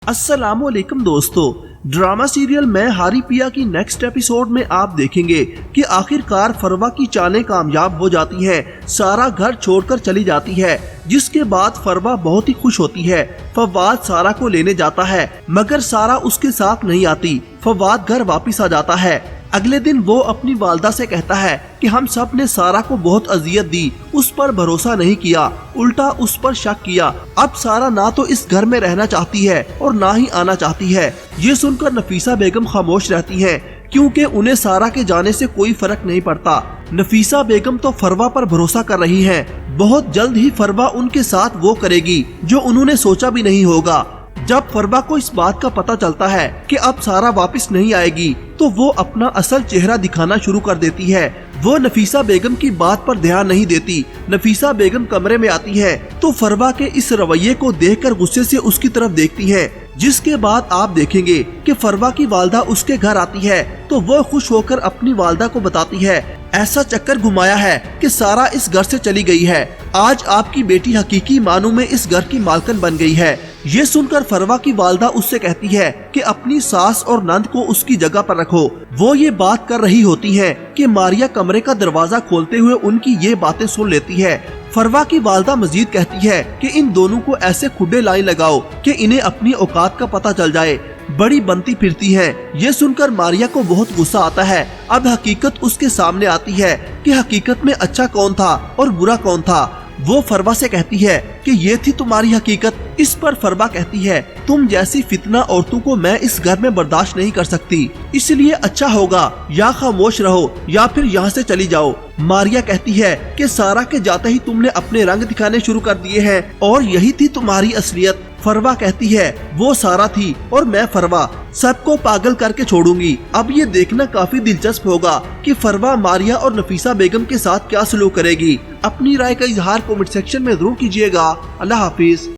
अस्सलाम वालेकुम दोस्तों, ड्रामा सीरियल मैं हारी पिया की नेक्स्ट एपिसोड में आप देखेंगे कि आखिरकार फरवा की चालें कामयाब हो जाती हैं। सारा घर छोड़कर चली जाती है, जिसके बाद फरवा बहुत ही खुश होती है। फवाद सारा को लेने जाता है, मगर सारा उसके साथ नहीं आती। फवाद घर वापस आ जाता है। अगले दिन वो अपनी वालदा से कहता है कि हम सब ने सारा को बहुत अजियत दी, उस पर भरोसा नहीं किया, उल्टा उस पर शक किया। अब सारा ना तो इस घर में रहना चाहती है और ना ही आना चाहती है। ये सुनकर नफीसा बेगम खामोश रहती हैं, क्योंकि उन्हें सारा के जाने से कोई फर्क नहीं पड़ता। नफीसा बेगम तो फरवा पर भरोसा कर रही हैं। बहुत जल्द ही फरवा उनके साथ वो करेगी जो उन्होंने सोचा भी नहीं होगा। जब फरवा को इस बात का पता चलता है कि अब सारा वापस नहीं आएगी, तो वो अपना असल चेहरा दिखाना शुरू कर देती है। वो नफीसा बेगम की बात पर ध्यान नहीं देती। नफीसा बेगम कमरे में आती है तो फरवा के इस रवैये को देखकर गुस्से से उसकी तरफ देखती है, जिसके बाद आप देखेंगे कि फरवा की वालदा उसके घर आती है तो वो खुश होकर अपनी वालदा को बताती है, ऐसा चक्कर घुमाया है कि सारा इस घर से चली गई है। आज आपकी बेटी हकीकी मानू में इस घर की मालकन बन गई है। ये सुनकर फरवा की वालदा उससे कहती है कि अपनी सास और नंद को उसकी जगह पर रखो। वो ये बात कर रही होती है कि मारिया कमरे का दरवाजा खोलते हुए उनकी ये बातें सुन लेती है। फरवा की वालदा मजीद कहती है कि इन दोनों को ऐसे खुडे लाइन लगाओ कि इन्हें अपनी औकात का पता चल जाए। बड़ी बनती फिरती हैं। ये सुनकर मारिया को बहुत गुस्सा आता है। अब हकीकत उसके सामने आती है कि हकीकत में अच्छा कौन था और बुरा कौन था। वो फरवा से कहती है कि ये थी तुम्हारी हकीकत। इस पर फरवा कहती है, तुम जैसी फितना औरतों को मैं इस घर में बर्दाश्त नहीं कर सकती, इसलिए अच्छा होगा या खामोश रहो या फिर यहाँ से चली जाओ। मारिया कहती है कि सारा के जाते ही तुमने अपने रंग दिखाने शुरू कर दिए हैं और यही थी तुम्हारी असलियत। फरवा कहती है, वो सारा थी और मैं फरवा, सबको पागल करके छोड़ूंगी। अब ये देखना काफी दिलचस्प होगा कि फरवा मारिया और नफीसा बेगम के साथ क्या सलूक करेगी। अपनी राय का इजहार कमेंट सेक्शन में जरूर कीजिएगा। अल्लाह हाफिज।